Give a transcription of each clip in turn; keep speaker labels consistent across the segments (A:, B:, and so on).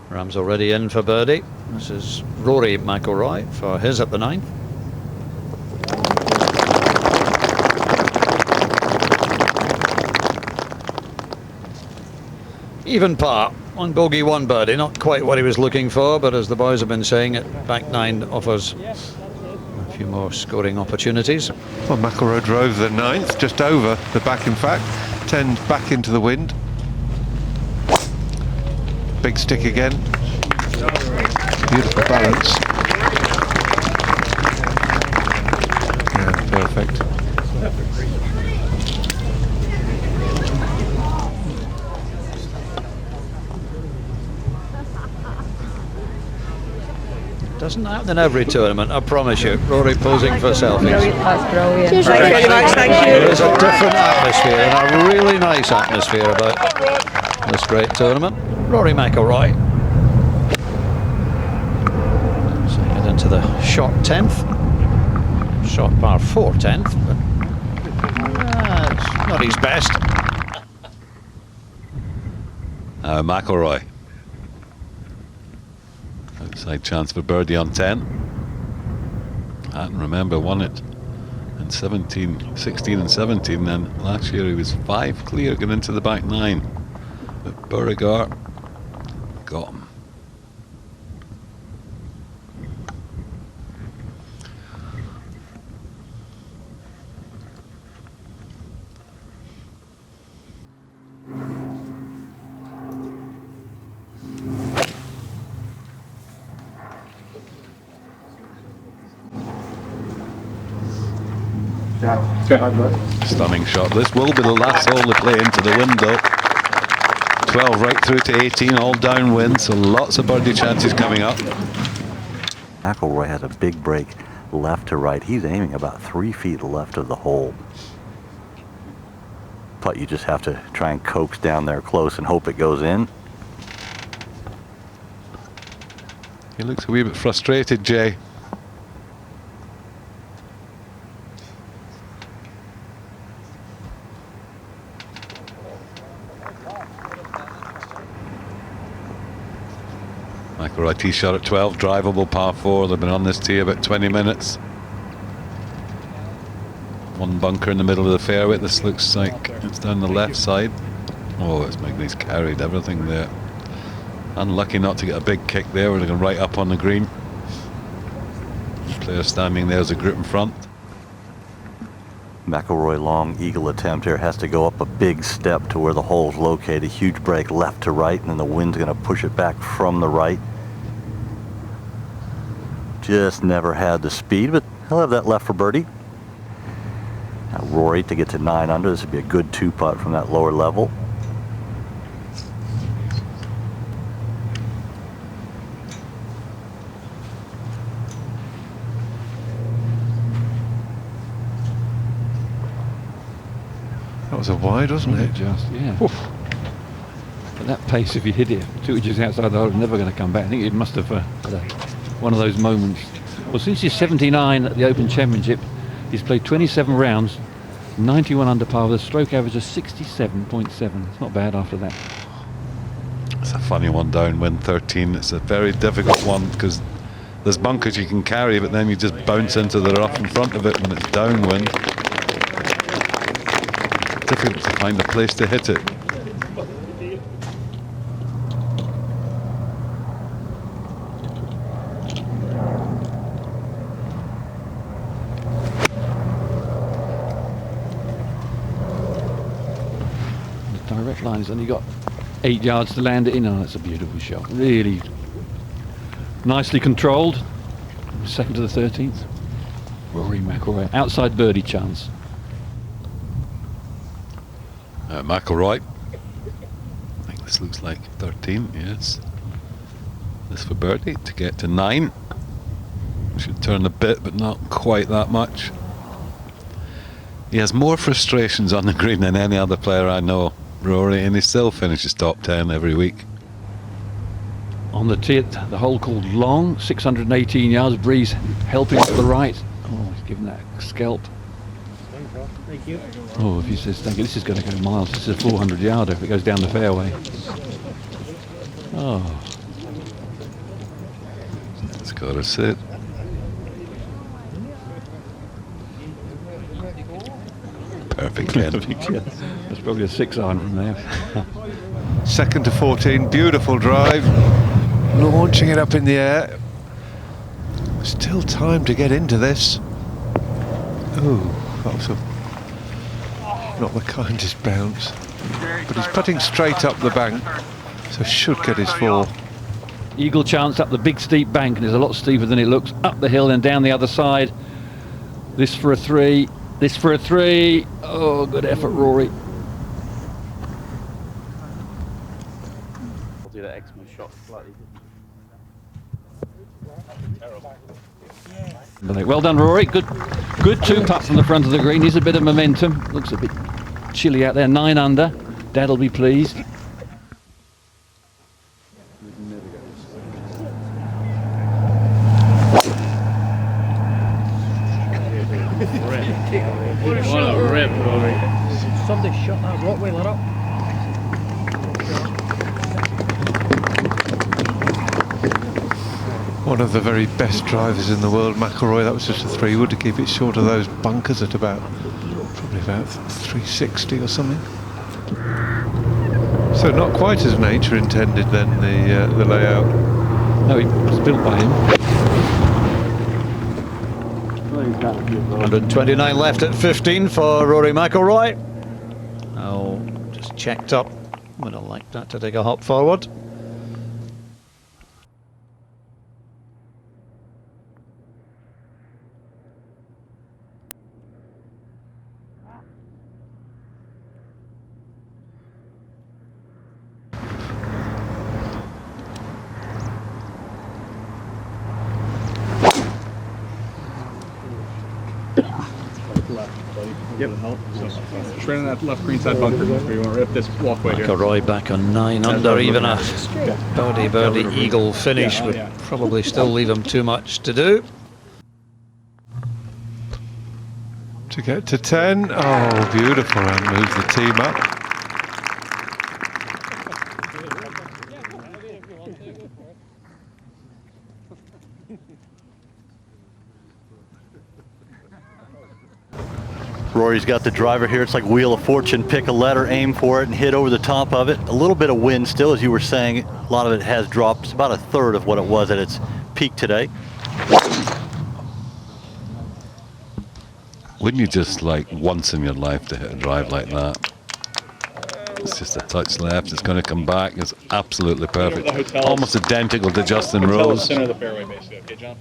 A: Rahm's already in for birdie. This is Rory McIlroy for his at the 9th. Even par on bogey 1 birdie, not quite what he was looking for, but as the boys have been saying, it back 9 offers a few more scoring opportunities.
B: Well, McIlroy drove the 9th, just over the back in fact, 10 back into the wind. Big stick again. Beautiful balance. Yeah, perfect.
A: Doesn't happen in every tournament, I promise you. Rory posing for selfies.
C: That's brilliant.
D: Cheers, thank you very much, thank you.
A: There is a different atmosphere and a really nice atmosphere about this great tournament. Rory McIlroy. Second into the short 10th. Short par 4 10th, but it's not his best.
E: McIlroy. Outside chance for birdie on 10. Hatton, remember, won it in 16 and 17. Then last year he was 5 clear going into the back 9. But Bjerregaard got him. Stunning shot. This will be the last hole to play into the window. 12 right through to 18, all downwind, so lots of birdie chances coming up.
F: McIlroy has a big break left to right. He's aiming about 3 feet left of the hole. But you just have to try and coax down there close and hope it goes in.
E: He looks a wee bit frustrated, Jay. McIlroy tee shot at 12, drivable par 4. They've been on this tee about 20 minutes. One bunker in the middle of the fairway. This looks like it's down the left side. Oh, it's Magnus carried everything there. Unlucky not to get a big kick there. We're looking right up on the green. Player standing there as a group in front.
F: McIlroy long eagle attempt here has to go up a big step to where the hole's located. A huge break left to right, and then the wind's going to push it back from the right. Just never had the speed, but he'll have that left for birdie. Now Rory to get to 9 under. This would be a good 2-putt from that lower level.
B: That was a wide, wasn't it?
G: Just, yeah. Oof. At that pace, if you hit it 2 inches outside the hole, it's never going to come back. I think it must have had one of those moments. Well, since he's 79 at the Open Championship, he's played 27 rounds, 91 under par with a stroke average of 67.7. It's not bad after that.
E: It's a funny one, downwind 13. It's a very difficult one because there's bunkers you can carry, but then you just bounce into the rough in front of it when it's downwind. Difficult to find a place to hit it.
G: The direct line has only got 8 yards to land it in. Oh, that's a beautiful shot. Really nicely controlled. Second to the 13th. Rory McIlroy. Outside birdie chance.
E: McIlroy. I think this looks like 13, yes. This for birdie to get to 9. Should turn a bit, but not quite that much. He has more frustrations on the green than any other player I know, Rory, and he still finishes top 10 every week.
G: On the tee, the hole called long, 618 yards, breeze helping to the right. Oh, he's given that scalp.
D: Thank you.
G: Oh, if he says thank you, this is going to go miles. This is a 400 yarder if it goes down the fairway. Oh,
E: got to sit. Perfect, Ken.
G: That's probably a 6-iron from there.
B: Second to 14, beautiful drive. Launching it up in the air. Still time to get into this. Oh, that was not the kindest bounce. But he's putting straight up the bank, so should get his 4.
G: Eagle chance up the big steep bank, and it's a lot steeper than it looks. Up the hill and down the other side. This for a 3. This for a 3. Oh, good effort, Rory.
C: I'll do that X-Men shot slightly.
G: Well done, Rory. Good 2-putt from the front of the green. Needs a bit of momentum. Looks a bit chilly out there. 9 under. Dad'll be pleased.
D: What a rip, Rory. Somebody shot that Rottweiler up.
B: One of the very best drivers in the world, McIlroy. That was just a 3-wood to keep it short of those bunkers at probably about 360 or something. So not quite as nature intended then, the layout.
G: No, it was built by him.
A: 129 left at 15 for Rory McIlroy. Oh, just checked up. Would have liked that to take a hop forward.
H: Yep. So, straight on that left green side bunker where you want to rip this walkway here.
A: McIlroy back on 9 under. Even a birdie eagle finish would probably still leave him too much to do.
B: To get to 10. Oh, beautiful, and moves the team up.
F: Rory's got the driver here. It's like Wheel of Fortune. Pick a letter, aim for it, and hit over the top of it. A little bit of wind still, as you were saying. A lot of it has dropped. It's about a third of what it was at its peak today.
E: Wouldn't you just like once in your life to hit a drive like that? It's just a touch left. It's going to come back. It's absolutely perfect. Almost identical to Justin Rose.
H: Center of the fairway, basically. Okay, John?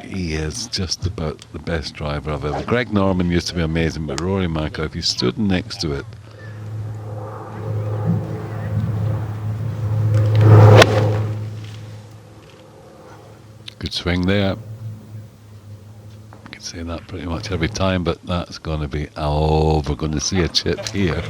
E: He is just about the best driver I've ever. Greg Norman used to be amazing, but Rory McIlroy, if you stood next to it. Good swing there. You can say that pretty much every time, but that's going to be, oh, we're going to see a chip here.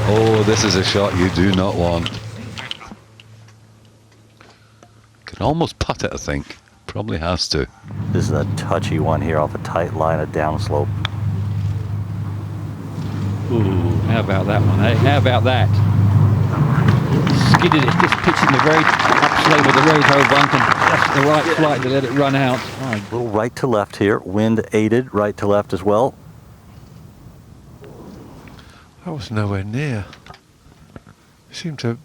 E: Oh, this is a shot you do not want. Can almost putt it, I think. Probably has to.
F: This is a touchy one here off a tight line of downslope.
G: Ooh, how about that one, eh? How about that? Skidded it, just pitching the very upslope with the very low bump and just the right flight to let it run out.
F: A little right to left here. Wind aided right to left as well.
B: That was nowhere near. It seemed to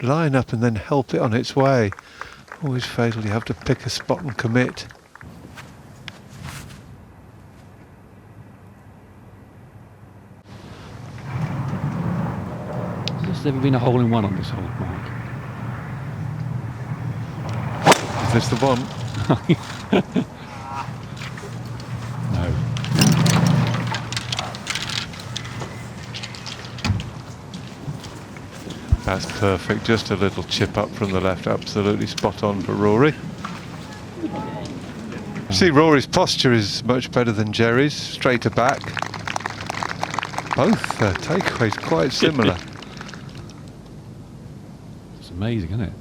B: line up and then help it on its way. Always fatal, you have to pick a spot and commit.
G: There's never been a hole in one on this hole, Mark.
B: Is this the one?
G: No.
B: That's perfect, just a little chip up from the left, absolutely spot on for Rory. See, Rory's posture is much better than Jerry's, straighter back. Both takeaways quite similar.
G: It's amazing, isn't it?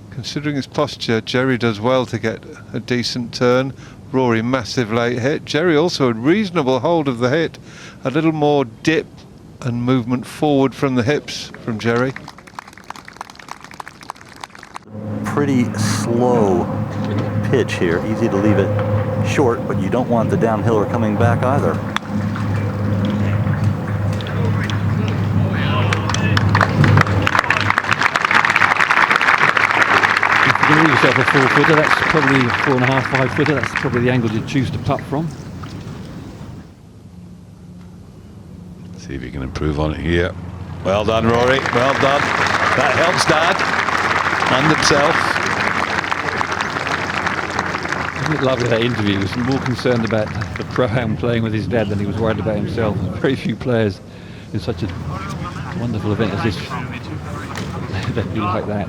B: Considering his posture, Jerry does well to get a decent turn. Rory, massive late hit. Jerry also a reasonable hold of the hit. A little more dip and movement forward from the hips from Jerry.
F: pretty slow pitch here. Easy to leave it short, but you don't want the downhiller coming back either.
G: If you can leave yourself a 4-footer, that's probably 4.5, 5-footer. That's probably the angle you'd choose to putt from.
E: See if you can improve on it here. Well done, Rory. Well done. That helps Dad and himself.
G: Isn't it lovely, that interview? He was more concerned about the pro-am playing with his dad than he was worried about himself. Very few players in such a wonderful event as this that do like that.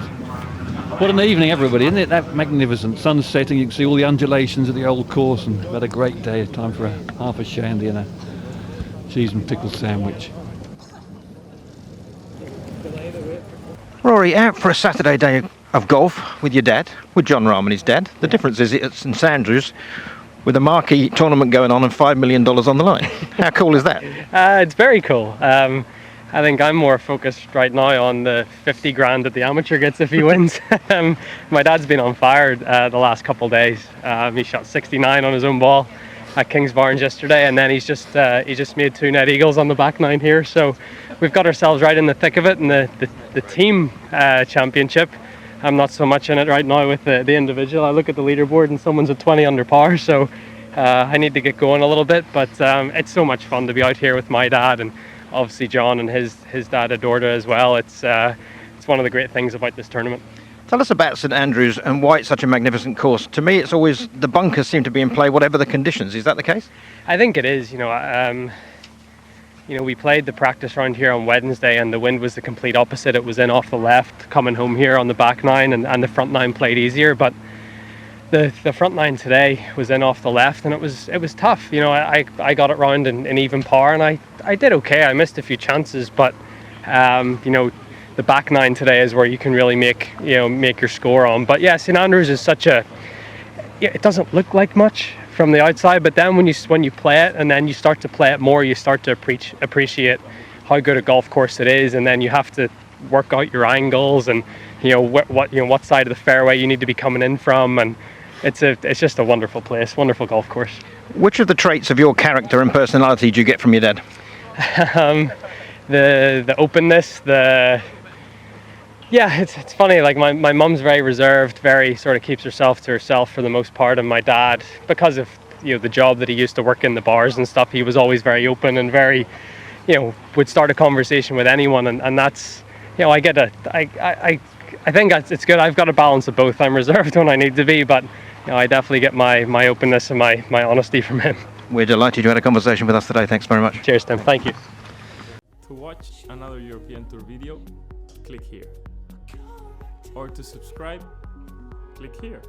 G: What an evening, everybody, isn't it? That magnificent sun setting. You can see all the undulations of the old course, and we've had a great day. Time for half a shandy and a cheese and pickle sandwich.
C: Rory, out for a Saturday day of golf with your dad, with John Rahm and his dad. The difference is it's St Andrews with a marquee tournament going on and $5 million on the line. How cool is that?
I: It's very cool. I think I'm more focused right now on the 50 grand that the amateur gets if he wins. My dad's been on fire the last couple of days. He shot 69 on his own ball at Kingsbarns yesterday, and then he just made 2 net eagles on the back 9 here. So we've got ourselves right in the thick of it in the team championship. I'm not so much in it right now with the individual. I look at the leaderboard and someone's at 20 under par, so I need to get going a little bit. But it's so much fun to be out here with my dad, and obviously John and his dad Adorda as well. It's one of the great things about this tournament.
C: Tell us about St Andrews and why it's such a magnificent course. To me, it's always the bunkers seem to be in play whatever the conditions. Is that the case?
I: I think it is. We played the practice round here on Wednesday, and the wind was the complete opposite. It was in off the left, coming home here on the back 9, and the front 9 played easier. But the front 9 today was in off the left, and it was tough. I got it round in even par, and I did okay. I missed a few chances, but the back 9 today is where you can really make your score on. But yeah, St Andrews is it doesn't look like much from the outside, but then when you play it and then you start to play it more, you start to appreciate how good a golf course it is, and then you have to work out your angles and what side of the fairway you need to be coming in from, and it's just a wonderful place, wonderful golf course.
C: Which of the traits of your character and personality do you get from your dad?
I: The openness, it's funny, like my mum's very reserved, very sort of keeps herself to herself for the most part, and my dad, because of the job that he used to work in the bars and stuff, he was always very open and very would start a conversation with anyone, and that's I think it's good. I've got a balance of both. I'm reserved when I need to be, but I definitely get my openness and my honesty from him.
C: We're delighted you had a conversation with us today. Thanks very much.
I: Cheers, Tim. Thank you.
J: To watch another European Tour video, click here. Or to subscribe, click here.